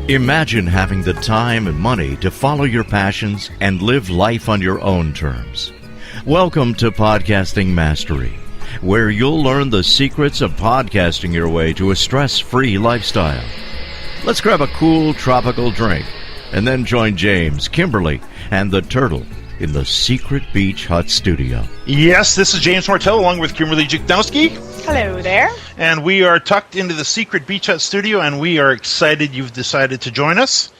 Imagine having the time and money to follow your passions and live life on your own terms. Welcome to Podcasting Mastery, where you'll learn the secrets of podcasting your way to a stress-free lifestyle. Let's grab a cool tropical drink and then join James, Kimberly, and the Turtle in the Secret Beach Hut studio. Yes, this is James Martell along with Kimberly Juknowski. Hello there. And we are tucked into the Secret Beach Hut studio, and we are excited you've decided to join us.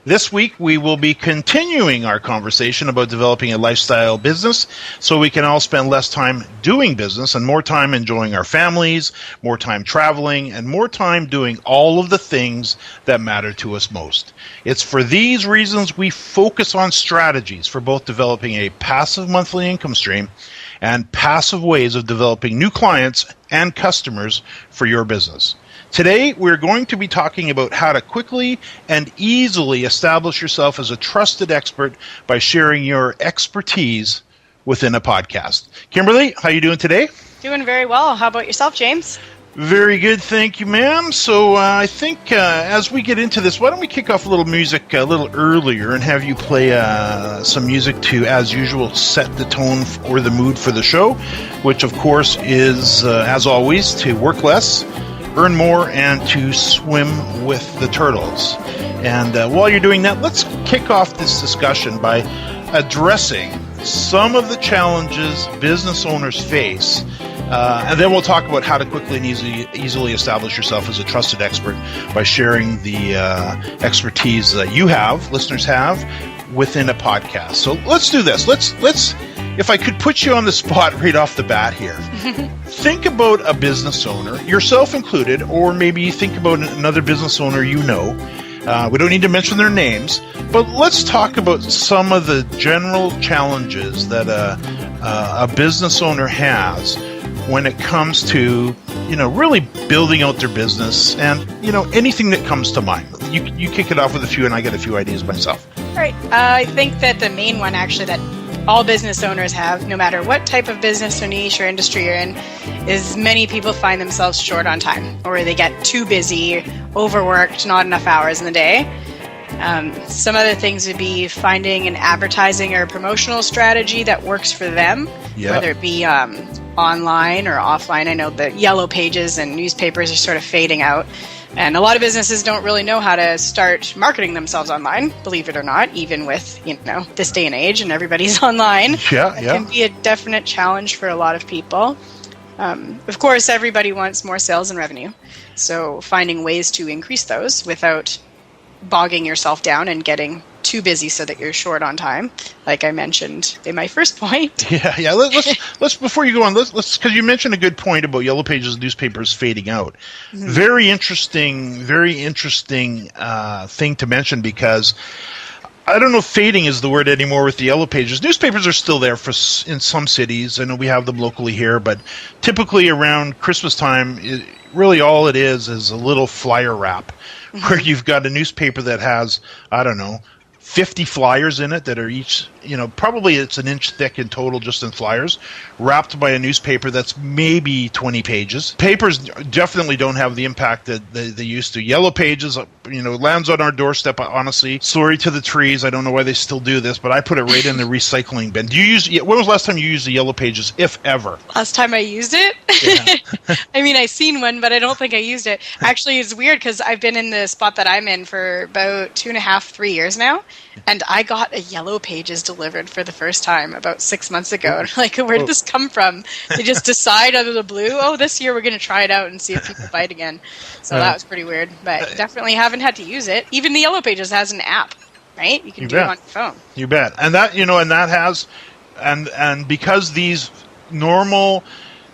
This week, we will be continuing our conversation about developing a lifestyle business so we can all spend less time doing business and more time enjoying our families, more time traveling, and more time doing all of the things that matter to us most. It's for these reasons we focus on strategies for both developing a passive monthly income stream and passive ways of developing new clients and customers for your business. Today, we're going to be talking about how to quickly and easily establish yourself as a trusted expert by sharing your expertise within a podcast. Kimberly, how are you doing today? Doing very well. How about yourself, James? Very good, thank you, ma'am. So I think as we get into this, why don't we kick off a little music a little earlier and have you play some music to, as usual, set the tone or the mood for the show, which, of course, is, as always, to work less, earn more, and to swim with the turtles. And while you're doing that, let's kick off this discussion by addressing some of the challenges business owners face. And then we'll talk about how to quickly and easily establish yourself as a trusted expert by sharing the expertise that you have, listeners have, within a podcast. So let's do this. Let's. If I could put you on the spot right off the bat here, think about a business owner, yourself included, or maybe think about another business owner you know. We don't need to mention their names, but let's talk about some of the general challenges that a business owner has when it comes to, really building out their business and, anything that comes to mind. You kick it off with a few, and I get a few ideas myself. All right. I think that the main one, actually, that all business owners have, no matter what type of business or niche or industry you're in, is many people find themselves short on time, or they get too busy, overworked, not enough hours in the day. Some other things would be finding an advertising or promotional strategy that works for them, whether it be online or offline. I know the yellow pages and newspapers are sort of fading out. And a lot of businesses don't really know how to start marketing themselves online, believe it or not, even with, this day and age and everybody's online. It can be a definite challenge for a lot of people. Of course, everybody wants more sales and revenue. So finding ways to increase those without bogging yourself down and getting too busy so that you're short on time, like I mentioned in my first point. Yeah. Let's before you go on, let's because you mentioned a good point about yellow pages newspapers fading out. Mm-hmm. Very interesting thing to mention, because I don't know if fading is the word anymore with the yellow pages. Newspapers are still there in some cities. I know we have them locally here, but typically around Christmas time, really all it is a little flyer wrap, where you've got a newspaper that has, 50 flyers in it that are each, probably it's an inch thick in total just in flyers, wrapped by a newspaper that's maybe 20 pages. Papers definitely don't have the impact that they used to. Yellow pages, lands on our doorstep, honestly. Sorry to the trees. I don't know why they still do this, but I put it right in the recycling bin. When was the last time you used the yellow pages, if ever? Last time I used it? Yeah. I seen one, but I don't think I used it. Actually, it's weird because I've been in the spot that I'm in for about 2.5, 3 years now. And I got a yellow pages delivered for the first time about 6 months ago. And I'm like, where did this come from? They just decide out of the blue, this year we're going to try it out and see if people buy it again. So that was pretty weird, but definitely haven't had to use it. Even the yellow pages has an app, right? You can do it on your phone. You bet. And that, and that has, and because these normal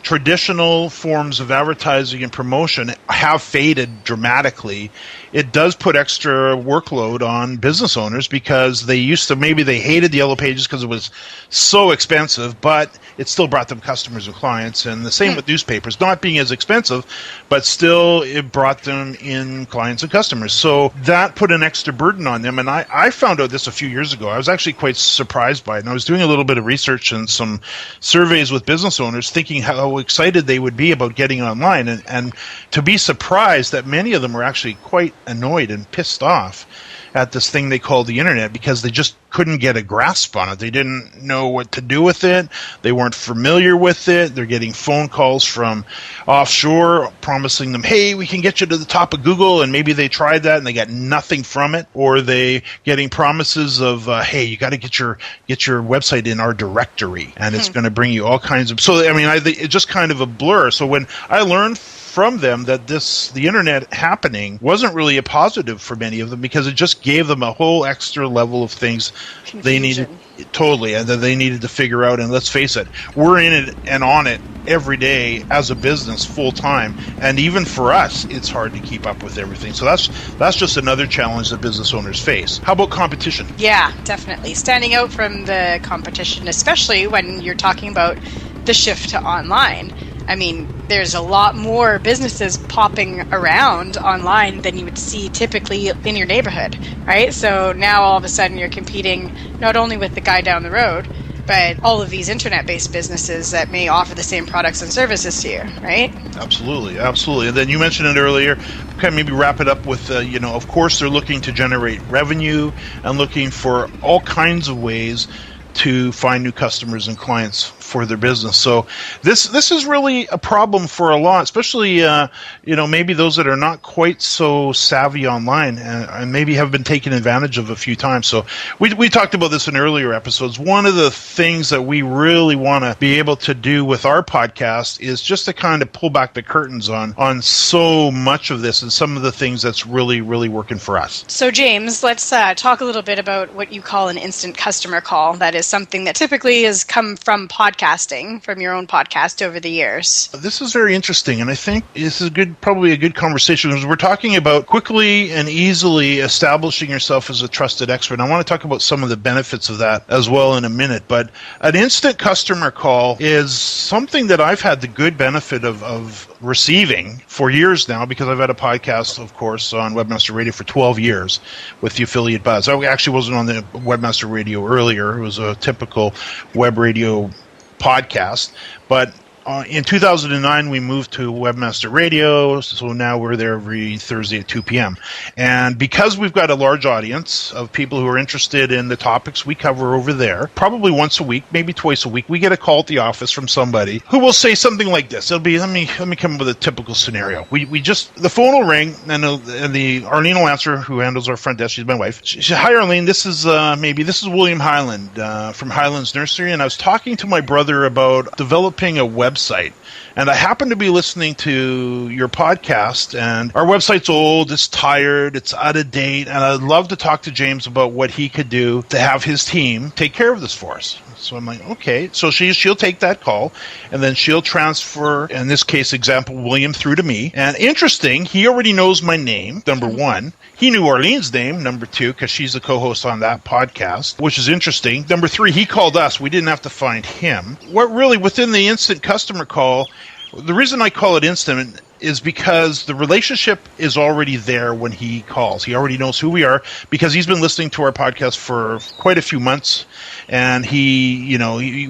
traditional forms of advertising and promotion have faded dramatically, it does put extra workload on business owners, because they used to, maybe they hated the yellow pages because it was so expensive, but it still brought them customers and clients. And the same with newspapers, not being as expensive, but still it brought them in clients and customers. So that put an extra burden on them. And I found out this a few years ago. I was actually quite surprised by it. And I was doing a little bit of research and some surveys with business owners, thinking how how excited they would be about getting online, and to be surprised that many of them were actually quite annoyed and pissed off at this thing they called the internet because they just couldn't get a grasp on it. They didn't know what to do with it. They weren't familiar with it. They're getting phone calls from offshore promising them, hey, we can get you to the top of Google, and maybe they tried that and they got nothing from it. Or they getting promises of, hey, you got to get your website in our directory, and it's going to bring you all kinds of... So, I mean, it's just kind of a blur. So when I learned from them that the internet happening wasn't really a positive for many of them because it just gave them a whole extra level of things they needed, totally, and that they needed to figure out. And let's face it, we're in it and on it every day as a business full time, and even for us it's hard to keep up with everything. So that's just another challenge that business owners face. How about competition? Yeah, definitely standing out from the competition, especially when you're talking about the shift to online. I mean, there's a lot more businesses popping around online than you would see typically in your neighborhood, right? So now all of a sudden you're competing not only with the guy down the road, but all of these internet-based businesses that may offer the same products and services to you, right? Absolutely, absolutely. And then you mentioned it earlier, kind of maybe wrap it up with, of course they're looking to generate revenue and looking for all kinds of ways to find new customers and clients for their business. So this is really a problem for a lot, especially maybe those that are not quite so savvy online and maybe have been taken advantage of a few times. So we talked about this in earlier episodes. One of the things that we really want to be able to do with our podcast is just to kind of pull back the curtains on so much of this and some of the things that's really, really working for us. So James, let's talk a little bit about what you call an instant customer call. That is something that typically has come from podcasting, from your own podcast over the years. This is very interesting, and I think this is probably a good conversation because we're talking about quickly and easily establishing yourself as a trusted expert. And I want to talk about some of the benefits of that as well in a minute. But an instant customer call is something that I've had the good benefit of receiving for years now because I've had a podcast, of course, on Webmaster Radio for 12 years with the Affiliate Buzz. I actually wasn't on the Webmaster Radio earlier. It was a typical web radio podcast, but in 2009, we moved to Webmaster Radio, so now we're there every Thursday at 2 p.m. And because we've got a large audience of people who are interested in the topics we cover over there, probably once a week, maybe twice a week, we get a call at the office from somebody who will say something like this. It'll be, let me come up with a typical scenario. The phone will ring, and Arlene will answer, who handles our front desk. She's my wife. She said, "Hi, Arlene. This is William Highland from Highland's Nursery, and I was talking to my brother about developing a website. And I happen to be listening to your podcast, and our website's old, it's tired, it's out of date, and I'd love to talk to James about what he could do to have his team take care of this for us." So I'm like, okay. So she'll take that call, and then she'll transfer, in this case, example, William through to me. And interesting, he already knows my name, number one. He knew Arlene's name, number two, because she's the co-host on that podcast, which is interesting. Number three, he called us. We didn't have to find him. What really, within the instant customer call, the reason I call it instant is because the relationship is already there when he calls. He already knows who we are because he's been listening to our podcast for quite a few months, and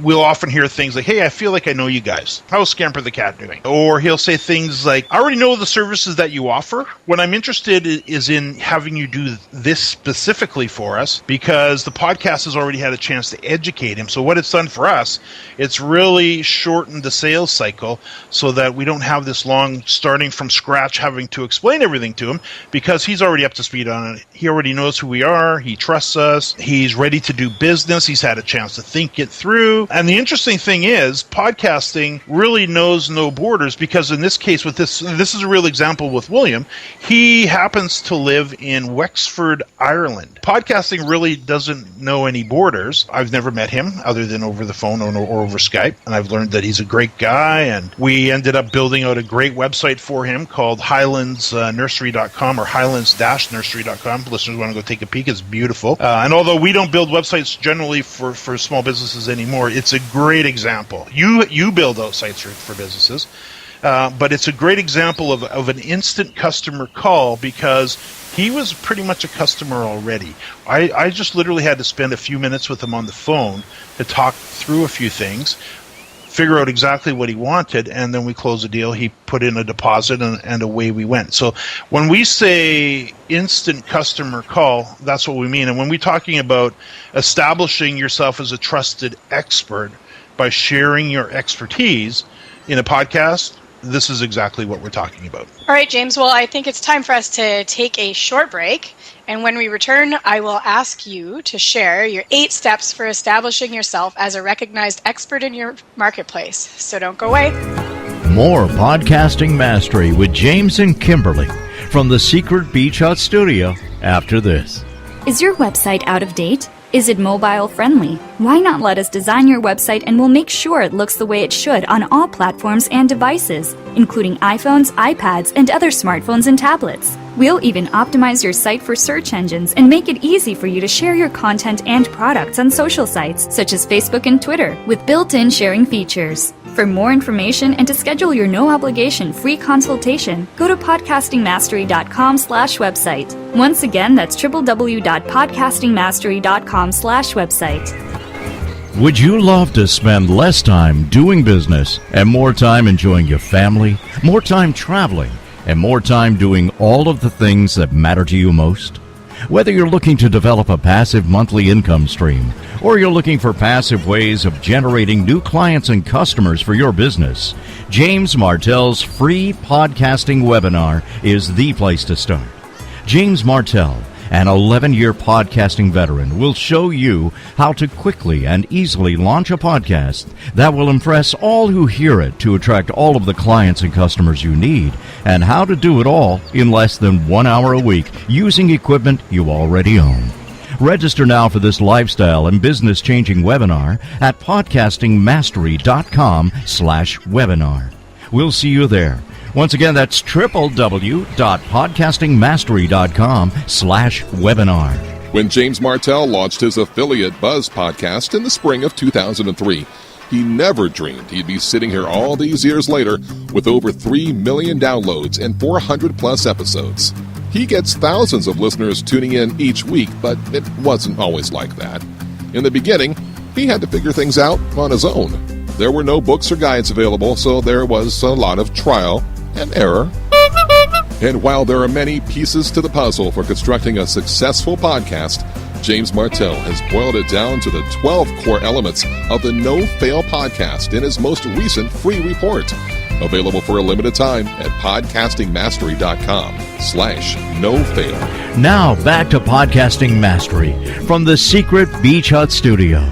we'll often hear things like, "Hey, I feel like I know you guys. How's Scamper the Cat doing?" Or he'll say things like, "I already know the services that you offer. What I'm interested is in having you do this specifically for us because the podcast has already had a chance to educate him." So what it's done for us, it's really shortened the sales cycle so that we don't have this long starting from scratch having to explain everything to him because he's already up to speed on it. He already knows who we are. He trusts us. He's ready to do business. He's had a chance to think it through. And the interesting thing is podcasting really knows no borders because in this case, with this is a real example with William. He happens to live in Wexford, Ireland. Podcasting really doesn't know any borders. I've never met him other than over the phone or over Skype. And I've learned that he's a great guy. And we ended up building out a great website for him called highlandsnursery.com or highlands-nursery.com. Listeners want to go take a peek. It's beautiful. And although we don't build websites generally for small businesses anymore, it's a great example. You build out sites for businesses, but it's a great example of an instant customer call because he was pretty much a customer already. I just literally had to spend a few minutes with him on the phone to talk through a few things, figure out exactly what he wanted, and then we close the deal. He put in a deposit, and away we went. So when we say instant customer call, that's what we mean. And when we're talking about establishing yourself as a trusted expert by sharing your expertise in a podcast, this is exactly what we're talking about. All right, James. Well, I think it's time for us to take a short break. And when we return, I will ask you to share your 8 steps for establishing yourself as a recognized expert in your marketplace. So don't go away. More Podcasting Mastery with James and Kimberly from the Secret Beach Hut Studio after this. Is your website out of date? Is it mobile friendly? Why not let us design your website and we'll make sure it looks the way it should on all platforms and devices, including iPhones, iPads, and other smartphones and tablets. We'll even optimize your site for search engines and make it easy for you to share your content and products on social sites such as Facebook and Twitter with built-in sharing features. For more information and to schedule your no-obligation free consultation, go to podcastingmastery.com/website. Once again, that's www.podcastingmastery.com/website. Would you love to spend less time doing business and more time enjoying your family, more time traveling, and more time doing all of the things that matter to you most? Whether you're looking to develop a passive monthly income stream or you're looking for passive ways of generating new clients and customers for your business, James Martell's free podcasting webinar is the place to start. James Martell, an 11-year podcasting veteran, will show you how to quickly and easily launch a podcast that will impress all who hear it to attract all of the clients and customers you need, and how to do it all in less than 1 hour a week using equipment you already own. Register now for this lifestyle and business-changing webinar at podcastingmastery.com/webinar. We'll see you there. Once again, that's www.podcastingmastery.com/webinar. When James Martell launched his affiliate Buzz podcast in the spring of 2003, he never dreamed he'd be sitting here all these years later with over 3 million downloads and 400-plus episodes. He gets thousands of listeners tuning in each week, but it wasn't always like that. In the beginning, he had to figure things out on his own. There were no books or guides available, so there was a lot of trial and error. And while there are many pieces to the puzzle for constructing a successful podcast, James Martell has boiled it down to the 12 core elements of the No-Fail podcast in his most recent free report. Available for a limited time at podcastingmastery.com/no-fail. Now back to Podcasting Mastery from the Secret Beach Hut Studio.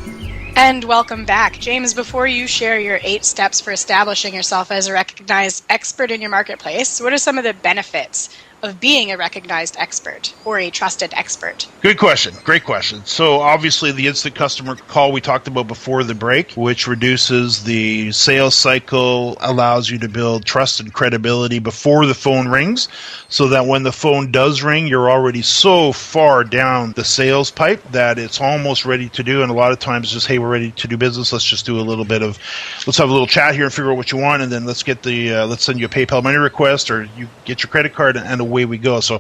And welcome back. James, before you share your 8 steps for establishing yourself as a recognized expert in your marketplace, what are some of the benefits of being a recognized expert or a trusted expert? Good question. Great question. So obviously the instant customer call we talked about before the break, which reduces the sales cycle, allows you to build trust and credibility before the phone rings, so that when the phone does ring, you're already so far down the sales pipe that it's almost ready to do. And a lot of times just, hey, we're ready to do business. Let's just do let's have a little chat here and figure out what you want. And then let's send you a PayPal money request, or you get your credit card, and away we go. So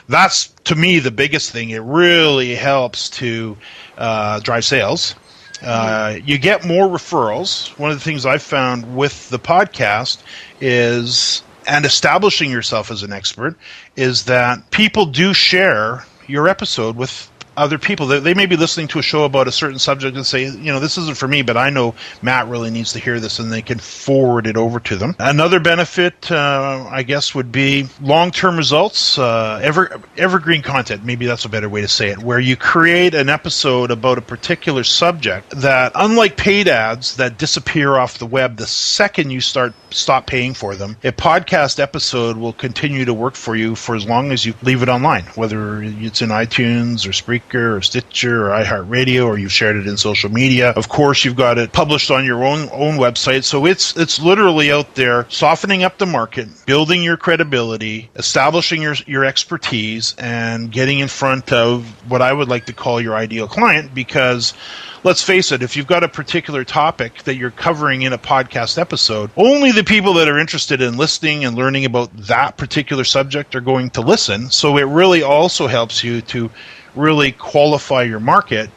that's, to me, the biggest thing. It really helps to drive sales. You get more referrals. One of the things I've found with the podcast and establishing yourself as an expert, is that people do share your episode with other people. They may be listening to a show about a certain subject and say, this isn't for me, but I know Matt really needs to hear this, and they can forward it over to them. Another benefit, I guess, would be long-term results, evergreen content. Maybe that's a better way to say it, where you create an episode about a particular subject that, unlike paid ads that disappear off the web the second you stop paying for them, a podcast episode will continue to work for you for as long as you leave it online, whether it's in iTunes or Spreaker or Stitcher or iHeartRadio, or you've shared it in social media. Of course, you've got it published on your own website. So it's literally out there, softening up the market, building your credibility, establishing your expertise, and getting in front of what I would like to call your ideal client. Because let's face it, if you've got a particular topic that you're covering in a podcast episode, only the people that are interested in listening and learning about that particular subject are going to listen. So it really also helps you to really qualify your market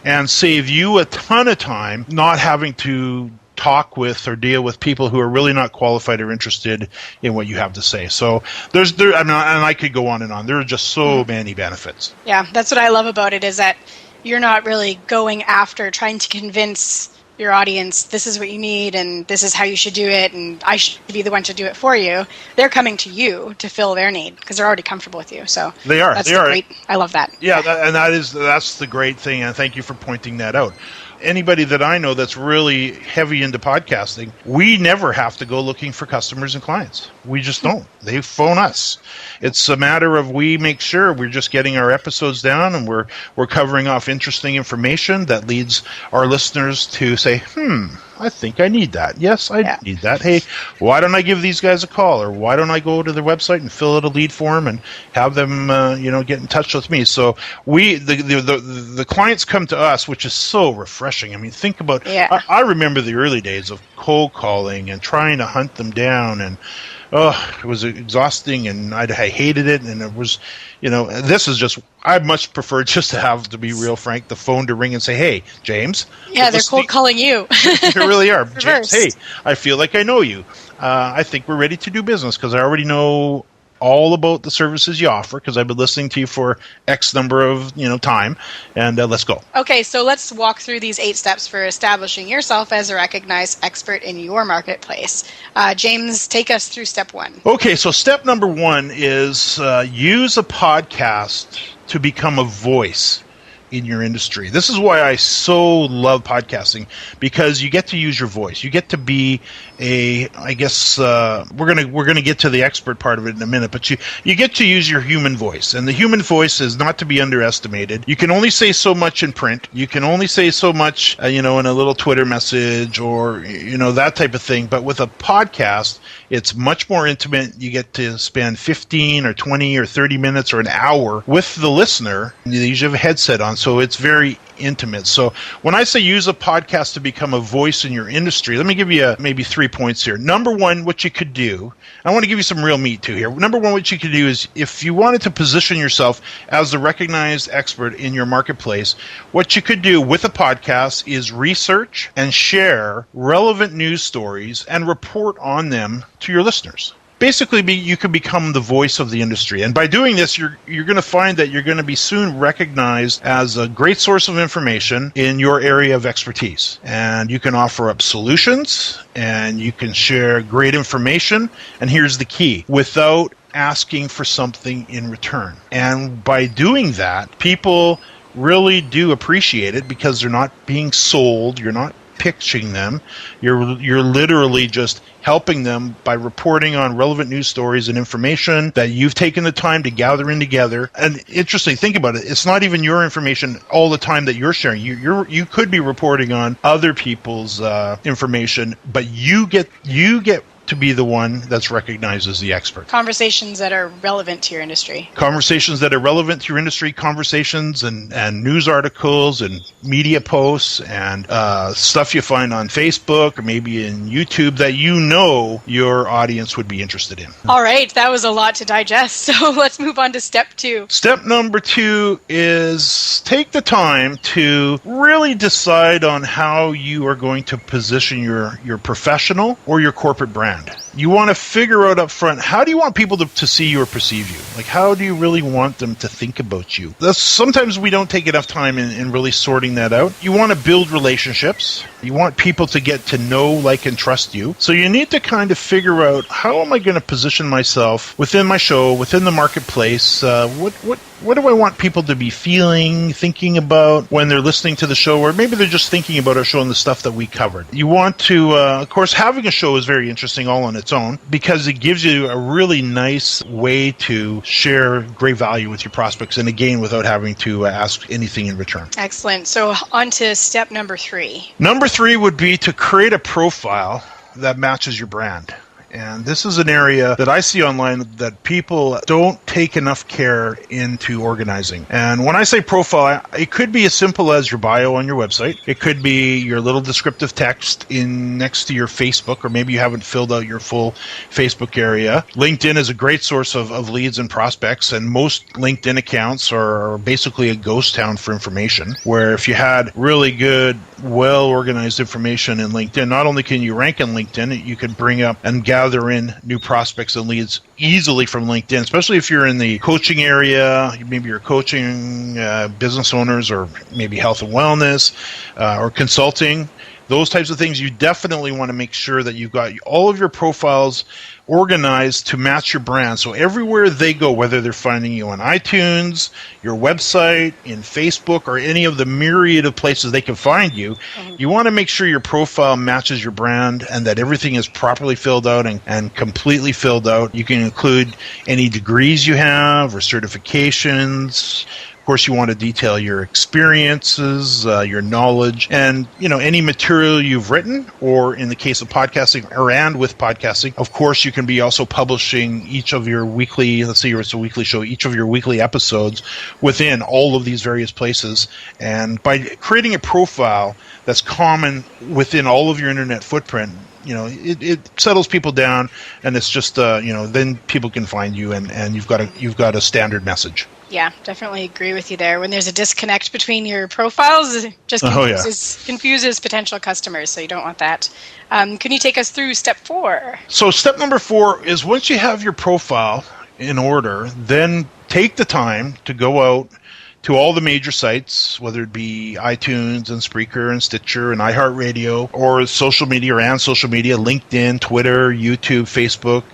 and save you a ton of time not having to talk with or deal with people who are really not qualified or interested in what you have to say. So and I could go on and on. There are just so many benefits. Yeah, that's what I love about it, is that you're not really going after trying to convince your audience this is what you need and this is how you should do it and I should be the one to do it for you. They're coming to you to fill their need because they're already comfortable with you. So they are. Great. I love that. Yeah, that's the great thing, and thank you for pointing that out. Anybody that I know that's really heavy into podcasting, we never have to go looking for customers and clients. We just don't. They phone us. It's a matter of we make sure we're just getting our episodes down and we're covering off interesting information that leads our listeners to say, I think I need that. Yes, I need that. Hey, why don't I give these guys a call? Or why don't I go to their website and fill out a lead form and have them, get in touch with me? So the clients come to us, which is so refreshing. I mean, think about, I remember the early days of cold calling and trying to hunt them down, and it was exhausting, and I hated it, and it was, this is just, I much prefer just to be real frank, the phone to ring and say, hey, James. Yeah, they're cold calling you. They really are. James, hey, I feel like I know you. I think we're ready to do business because I already know all about the services you offer because I've been listening to you for X number of time, and let's go. Okay, so let's walk through these 8 steps for establishing yourself as a recognized expert in your marketplace. James, take us through step 1. Okay, so step number 1 is use a podcast to become a voice in your industry. This is why I so love podcasting, because you get to use your voice. You get to be we're gonna get to the expert part of it in a minute, but you get to use your human voice, and the human voice is not to be underestimated. You can only say so much in print. You can only say so much, in a little Twitter message or that type of thing. But with a podcast, it's much more intimate. You get to spend 15 or 20 or 30 minutes or an hour with the listener. You usually have a headset on, so it's very intimate. So when I say use a podcast to become a voice in your industry, let me give you maybe 3 points here. Number 1, what you could do, I want to give you some real meat too here. Number 1, what you could do is, if you wanted to position yourself as the recognized expert in your marketplace, what you could do with a podcast is research and share relevant news stories and report on them to your listeners. Basically, you can become the voice of the industry. And by doing this, you're going to find that you're going to be soon recognized as a great source of information in your area of expertise. And you can offer up solutions, and you can share great information. And here's the key: without asking for something in return. And by doing that, people really do appreciate it because they're not being sold. You're not pitching them. You're literally just helping them by reporting on relevant news stories and information that you've taken the time to gather in together. And interesting, think about it. It's not even your information all the time that you're sharing. You could be reporting on other people's information, but you get to be the one that's recognized as the expert. Conversations that are relevant to your industry. Conversations that are relevant to your industry, conversations and news articles and media posts and stuff you find on Facebook or maybe in YouTube that your audience would be interested in. All right, that was a lot to digest. So let's move on to step 2. Step number 2 is take the time to really decide on how you are going to position your professional or your corporate brand. You want to figure out up front, how do you want people to see you or perceive you? Like, how do you really want them to think about you? Sometimes we don't take enough time in really sorting that out. You want to build relationships. You want people to get to know, like, and trust you. So you need to kind of figure out, how am I going to position myself within my show, within the marketplace? What do I want people to be feeling, thinking about when they're listening to the show, or maybe they're just thinking about our show and the stuff that we covered? You want to, of course, having a show is very interesting all on its own because it gives you a really nice way to share great value with your prospects, and again, without having to ask anything in return. Excellent. So on to step number 3. Number 3 would be to create a profile that matches your brand. And this is an area that I see online that people don't take enough care into organizing. And when I say profile, it could be as simple as your bio on your website. It could be your little descriptive text in next to your Facebook, or maybe you haven't filled out your full Facebook area. LinkedIn is a great source of leads and prospects, and most LinkedIn accounts are basically a ghost town for information, where if you had really good, well-organized information in LinkedIn, not only can you rank in LinkedIn, you can bring up and gather in new prospects and leads easily from LinkedIn, especially if you're in the coaching area. Maybe you're coaching business owners, or maybe health and wellness, or consulting. Those types of things, you definitely want to make sure that you've got all of your profiles organized to match your brand. So everywhere they go, whether they're finding you on iTunes, your website, in Facebook, or any of the myriad of places they can find you, you want to make sure your profile matches your brand and that everything is properly filled out and completely filled out. You can include any degrees you have or certifications. Of course, you want to detail your experiences, your knowledge, and any material you've written, or in the case of podcasting, and with podcasting, of course, you can be also publishing each of your weekly, let's say it's a weekly show, each of your weekly episodes within all of these various places. And by creating a profile that's common within all of your internet footprint, it settles people down, and it's just then people can find you, and you've got a standard message. Yeah, definitely agree with you there. When there's a disconnect between your profiles, it just confuses potential customers, so you don't want that. Can you take us through step 4? So step number 4 is, once you have your profile in order, then take the time to go out to all the major sites, whether it be iTunes and Spreaker and Stitcher and iHeartRadio, or social media, LinkedIn, Twitter, YouTube, Facebook,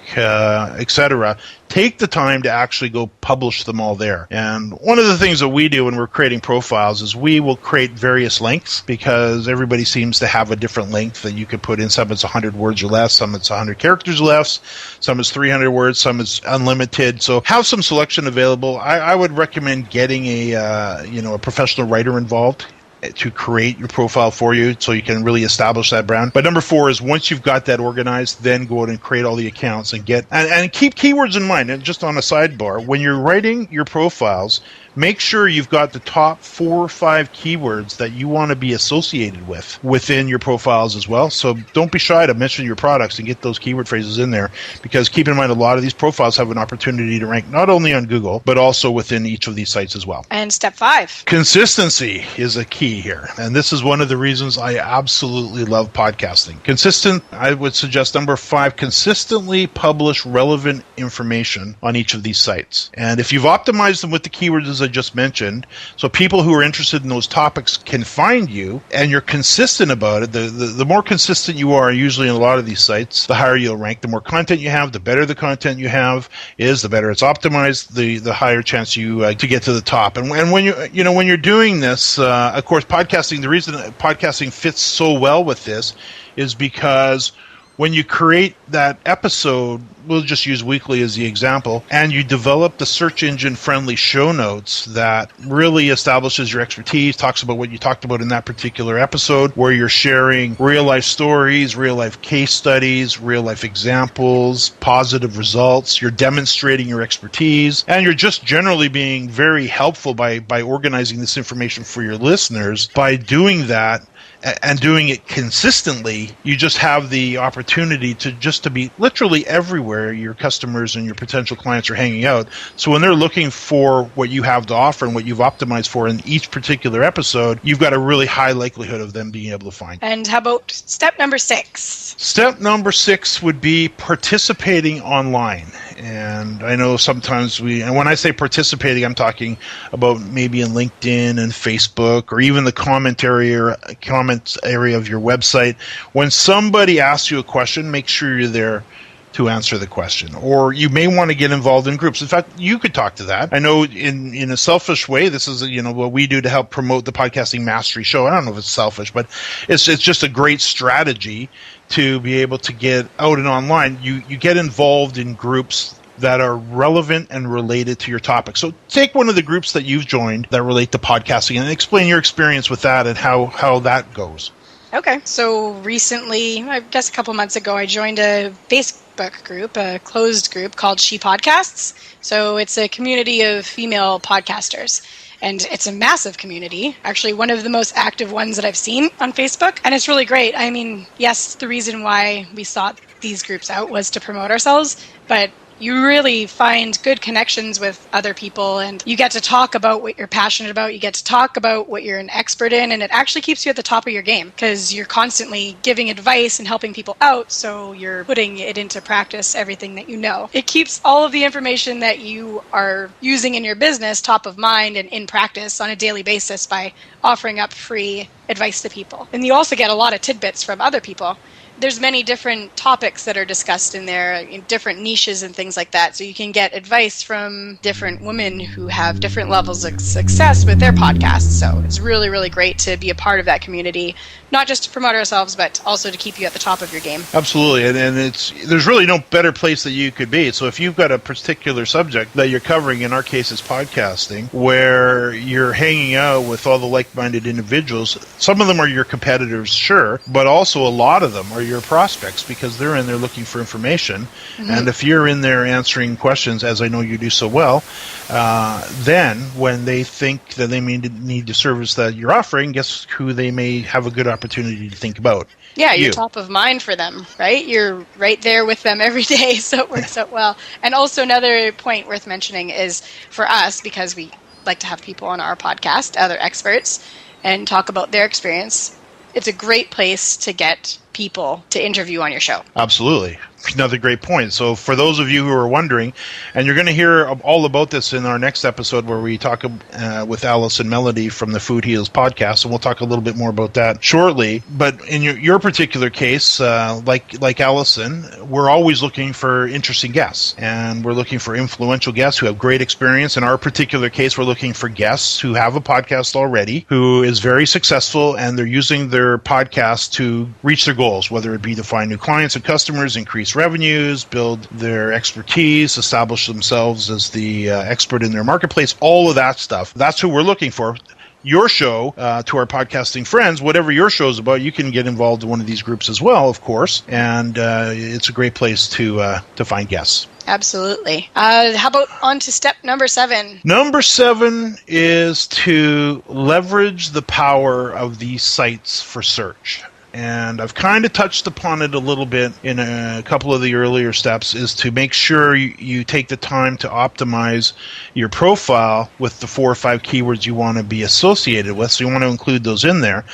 etc. Take the time to actually go publish them all there. And one of the things that we do when we're creating profiles is we will create various lengths, because everybody seems to have a different length that you could put in. Some it's 100 words or less, some it's 100 characters or less, some is 300 words, some is unlimited. So have some selection available. I would recommend getting a professional writer involved to create your profile for you, so you can really establish that brand. But number 4 is, once you've got that organized, then go out and create all the accounts and and keep keywords in mind. And just on a sidebar, when you're writing your profiles, make sure you've got the top 4 or 5 keywords that you want to be associated with within your profiles as well. So don't be shy to mention your products and get those keyword phrases in there, because keep in mind, a lot of these profiles have an opportunity to rank not only on Google, but also within each of these sites as well. And step 5. Consistency is a key here. And this is one of the reasons I absolutely love podcasting. Consistent, I would suggest number 5, consistently publish relevant information on each of these sites. And if you've optimized them with the keywords as I just mentioned, so people who are interested in those topics can find you, and you're consistent about it, the more consistent you are, usually in a lot of these sites, the higher you'll rank. The more content you have, the better the content you have is, the better it's optimized, the higher chance you to get to the top. And when when you're doing this, of course, podcasting, the reason podcasting fits so well with this is because when you create that episode, we'll just use weekly as the example, and you develop the search engine friendly show notes that really establishes your expertise, talks about what you talked about in that particular episode, where you're sharing real life stories, real life case studies, real life examples, positive results, you're demonstrating your expertise, and you're just generally being very helpful by organizing this information for your listeners. By doing that, and doing it consistently, you just have the opportunity to be literally everywhere your customers and your potential clients are hanging out. So when they're looking for what you have to offer and what you've optimized for in each particular episode, you've got a really high likelihood of them being able to find. And how about step number 6? Step number 6 would be participating online. And I know sometimes and when I say participating, I'm talking about maybe in LinkedIn and Facebook, or even the comment area of your website. When somebody asks you a question, make sure you're there to answer the question. Or you may want to get involved in groups. In fact, you could talk to that. I know in a selfish way, this is what we do to help promote the Podcasting Mastery Show. I don't know if it's selfish, but it's just a great strategy to be able to get out and online. You get involved in groups that are relevant and related to your topic. So take one of the groups that you've joined that relate to podcasting and explain your experience with that and how that goes. Okay. So recently, I guess a couple months ago, I joined a Facebook group, a closed group called She Podcasts. So it's a community of female podcasters. And it's a massive community, actually one of the most active ones that I've seen on Facebook. And it's really great. I mean, yes, the reason why we sought these groups out was to promote ourselves, but you really find good connections with other people, and you get to talk about what you're passionate about. You get to talk about what you're an expert in, and it actually keeps you at the top of your game because you're constantly giving advice and helping people out, so you're putting it into practice, everything that you know. It keeps all of the information that you are using in your business top of mind and in practice on a daily basis by offering up free advice to people. And you also get a lot of tidbits from other people. There's many different topics that are discussed in there, in different niches and things like that. So you can get advice from different women who have different levels of success with their podcasts. So it's really, really great to be a part of that community, not just to promote ourselves, but also to keep you at the top of your game. Absolutely. And there's really no better place that you could be. So if you've got a particular subject that you're covering, in our case it's podcasting, where you're hanging out with all the like-minded individuals, some of them are your competitors, sure, but also a lot of them are your prospects because they're in there looking for information. Mm-hmm. And if you're in there answering questions, as I know you do so well, then when they think that they may need the service that you're offering, guess who they may have a good opportunity to think about? Yeah, you're top of mind for them, right? You're right there with them every day, so it works out well. And also another point worth mentioning is for us, because we like to have people on our podcast, other experts, and talk about their experience, it's a great place to get people to interview on your show. Absolutely. Another great point. So for those of you who are wondering, and you're going to hear all about this in our next episode where we talk with Alice and Melody from the Food Heals podcast, and we'll talk a little bit more about that shortly. But in your particular case, like Allison, we're always looking for interesting guests, and we're looking for influential guests who have great experience. In our particular case, we're looking for guests who have a podcast already, who is very successful, and they're using their podcast to reach their goals, whether it be to find new clients and customers, increase revenues, build their expertise, establish themselves as the expert in their marketplace, all of that stuff. That's who we're looking for. Your show, to our podcasting friends, whatever your show is about, you can get involved in one of these groups as well, of course, and it's a great place to find guests. Absolutely. How about on to step number 7? Number 7 is to leverage the power of these sites for search. And I've kind of touched upon it a little bit in a couple of the earlier steps, is to make sure you take the time to optimize your profile with the 4 or 5 keywords you want to be associated with. So you want to include those in there.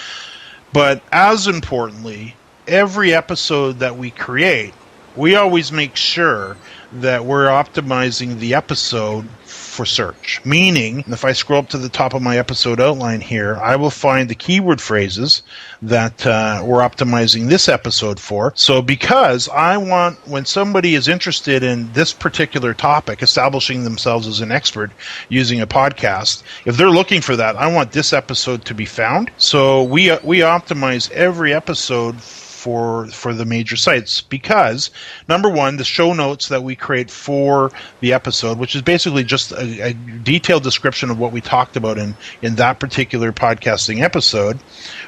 But as importantly, every episode that we create, we always make sure that we're optimizing the episode for search. Meaning, if I scroll up to the top of my episode outline here, I will find the keyword phrases that we're optimizing this episode for. So because I want, when somebody is interested in this particular topic, establishing themselves as an expert using a podcast, if they're looking for that, I want this episode to be found. So we optimize every episode for the major sites because, number one, the show notes that we create for the episode, which is basically just a detailed description of what we talked about in that particular podcasting episode,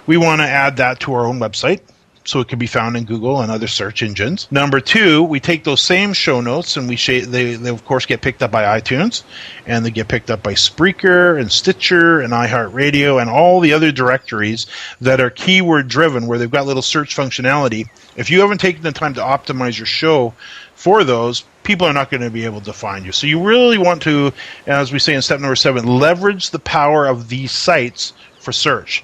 we want to add that to our own website so it can be found in Google and other search engines. Number two, we take those same show notes and they of course get picked up by iTunes, and they get picked up by Spreaker and Stitcher and iHeartRadio and all the other directories that are keyword driven, where they've got little search functionality. If you haven't taken the time to optimize your show for those, people are not going to be able to find you. So you really want to, as we say in step number 7, leverage the power of these sites for search.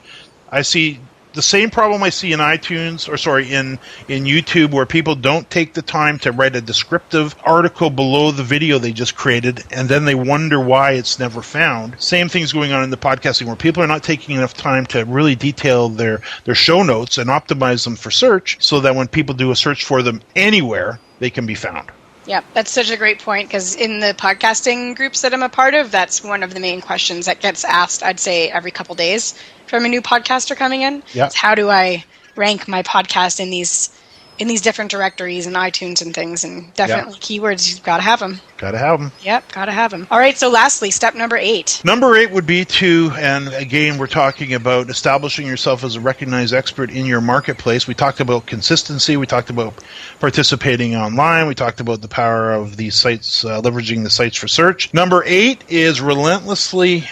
I see the same problem I see in iTunes, in YouTube, where people don't take the time to write a descriptive article below the video they just created, and then they wonder why it's never found. Same thing's going on in the podcasting, where people are not taking enough time to really detail their show notes and optimize them for search, so that when people do a search for them anywhere, they can be found. Yeah, that's such a great point, because in the podcasting groups that I'm a part of, that's one of the main questions that gets asked, I'd say, every couple days from a new podcaster coming in. Yeah. How do I rank my podcast in these in these different directories and iTunes and things, and definitely keywords, you've got to have them. Got to have them. Yep, got to have them. All right, so lastly, step number 8. Number 8 would be to, and again, we're talking about establishing yourself as a recognized expert in your marketplace. We talked about consistency. We talked about participating online. We talked about the power of these sites, leveraging the sites for search. Number 8 is relentlessly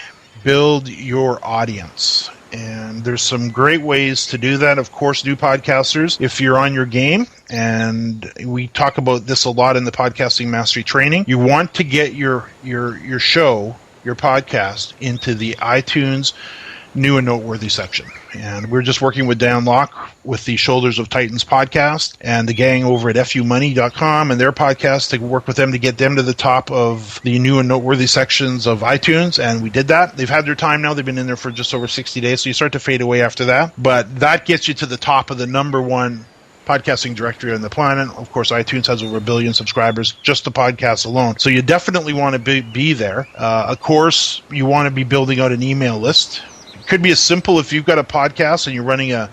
build your audience. And there's some great ways to do that. Of course, new podcasters, if you're on your game, and we talk about this a lot in the Podcasting Mastery training, you want to get your show, your podcast, into the iTunes new and noteworthy section. And we're just working with Dan Locke with the Shoulders of Titans podcast and the gang over at fumoney.com and their podcast to work with them to get them to the top of the new and noteworthy sections of iTunes. And we did that. They've had their time now. They've been in there for just over 60 days. So you start to fade away after that. But that gets you to the top of the number one podcasting directory on the planet. Of course, iTunes has over 1 billion subscribers, just the podcast alone. So you definitely want to be there. Of course, you want to be building out an email list. Could be as simple if you've got a podcast and you're running a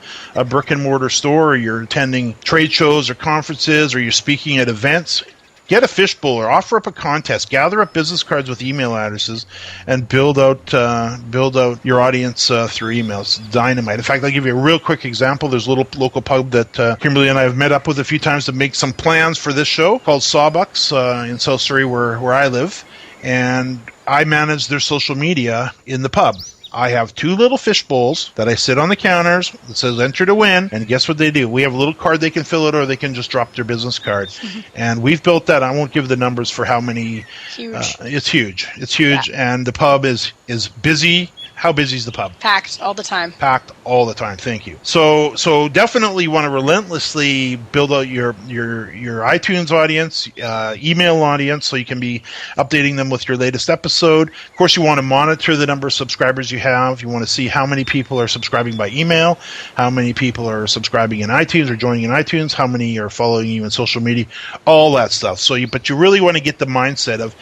brick and mortar store, or you're attending trade shows or conferences, or you're speaking at events. Get a fishbowl or offer up a contest. Gather up business cards with email addresses and build out your audience through emails. Dynamite. In fact, I'll give you a real quick example. There's a little local pub that Kimberly and I have met up with a few times to make some plans for this show called Sawbucks in South Surrey, where I live, and I manage their social media in the pub. I have 2 little fish bowls that I sit on the counters that says enter to win, and guess what they do? We have a little card they can fill out, or they can just drop their business card. And we've built that. I won't give the numbers for how many. Huge. It's huge. It's huge, and the pub is busy. How busy is the pub? Packed all the time. Packed all the time. Thank you. So definitely want to relentlessly build out your iTunes audience, email audience, so you can be updating them with your latest episode. Of course, you want to monitor the number of subscribers you have. You want to see how many people are subscribing by email, how many people are subscribing in iTunes or joining in iTunes, how many are following you in social media, all that stuff. But you really want to get the mindset of,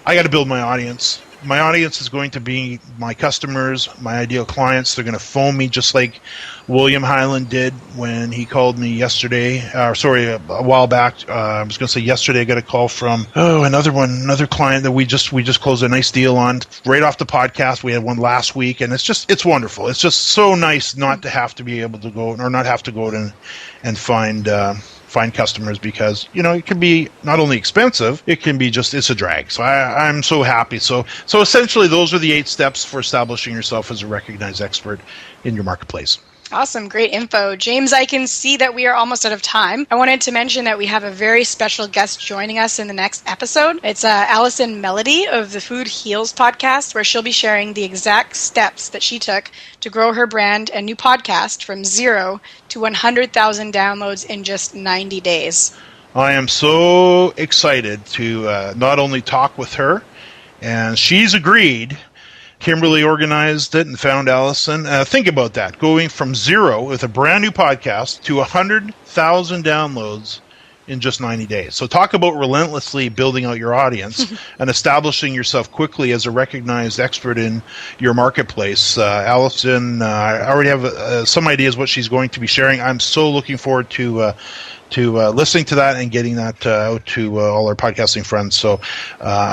I got to build my audience. My audience is going to be my customers, my ideal clients. They're going to phone me just like William Highland did when he called me yesterday. A while back. I was going to say yesterday I got a call from another client that we just closed a nice deal on right off the podcast. We had one last week, and it's wonderful. It's just so nice not to have to be able to go, or not have to go out and find customers, because it can be not only expensive, it can be it's a drag. So I'm so happy. So essentially those are the 8 steps for establishing yourself as a recognized expert in your marketplace. Awesome. Great info. James, I can see that we are almost out of time. I wanted to mention that we have a very special guest joining us in the next episode. It's Allison Melody of the Food Heals podcast, where she'll be sharing the exact steps that she took to grow her brand and new podcast from 0 to 100,000 downloads in just 90 days. I am so excited to not only talk with her, and she's agreed. Kimberly organized it and found Allison. Think about that. Going from 0 with a brand new podcast to 100,000 downloads in just 90 days. So talk about relentlessly building out your audience and establishing yourself quickly as a recognized expert in your marketplace. Allison, I already have some ideas what she's going to be sharing. I'm so looking forward to listening to that and getting that out to all our podcasting friends. So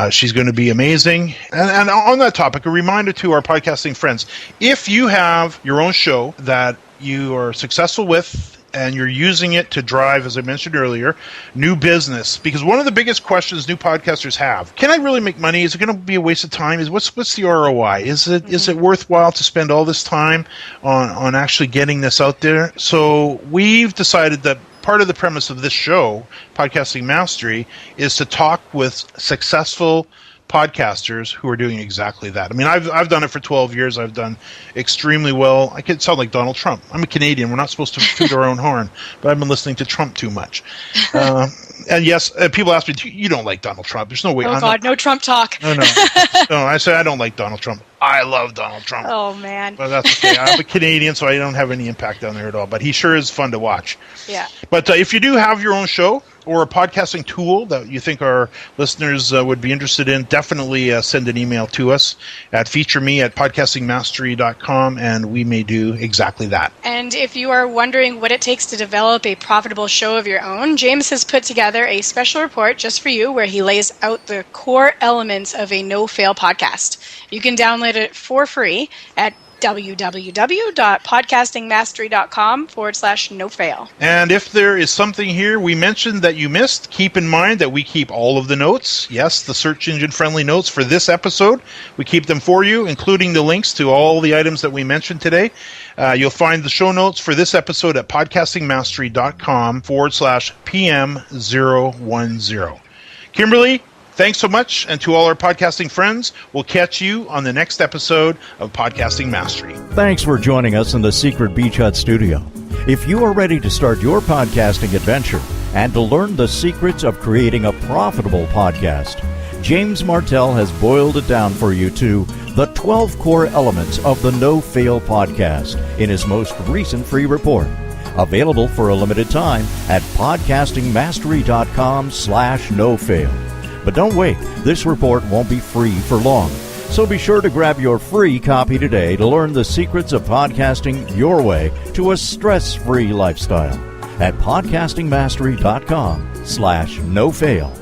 she's going to be amazing. And on that topic, a reminder to our podcasting friends, if you have your own show that you are successful with and you're using it to drive, as I mentioned earlier, new business, because one of the biggest questions new podcasters have, can I really make money? Is it going to be a waste of time? What's the ROI? Is it worthwhile to spend all this time on actually getting this out there? So we've decided that part of the premise of this show, Podcasting Mastery, is to talk with successful podcasters who are doing exactly that. I mean, I've done it for 12 years. I've done extremely well. I could sound like Donald Trump. I'm a Canadian. We're not supposed to toot our own horn, but I've been listening to Trump too much. And yes, people ask me, you don't like Donald Trump. There's no way. Oh, God, no Trump talk. No. No, I say I don't like Donald Trump. I love Donald Trump. Oh, man. But that's okay. I'm a Canadian, so I don't have any impact down there at all. But he sure is fun to watch. Yeah. But if you do have your own show or a podcasting tool that you think our listeners would be interested in, definitely send an email to us at featureme@podcastingmastery.com, and we may do exactly that. And if you are wondering what it takes to develop a profitable show of your own, James has put together a special report just for you where he lays out the core elements of a no-fail podcast. You can download it for free at www.podcastingmastery.com/no-fail. And if there is something here we mentioned that you missed, keep in mind that we keep all of the notes. Yes, the search engine friendly notes for this episode. We keep them for you, including the links to all the items that we mentioned today. You'll find the show notes for this episode at podcastingmastery.com/PM010. Kimberly, thanks so much, and to all our podcasting friends, we'll catch you on the next episode of Podcasting Mastery. Thanks for joining us in the Secret Beach Hut studio. If you are ready to start your podcasting adventure and to learn the secrets of creating a profitable podcast, James Martell has boiled it down for you to the 12 core elements of the No Fail podcast in his most recent free report. Available for a limited time at podcastingmastery.com/no-fail. But don't wait, this report won't be free for long. So be sure to grab your free copy today to learn the secrets of podcasting your way to a stress-free lifestyle at podcastingmastery.com/no-fail.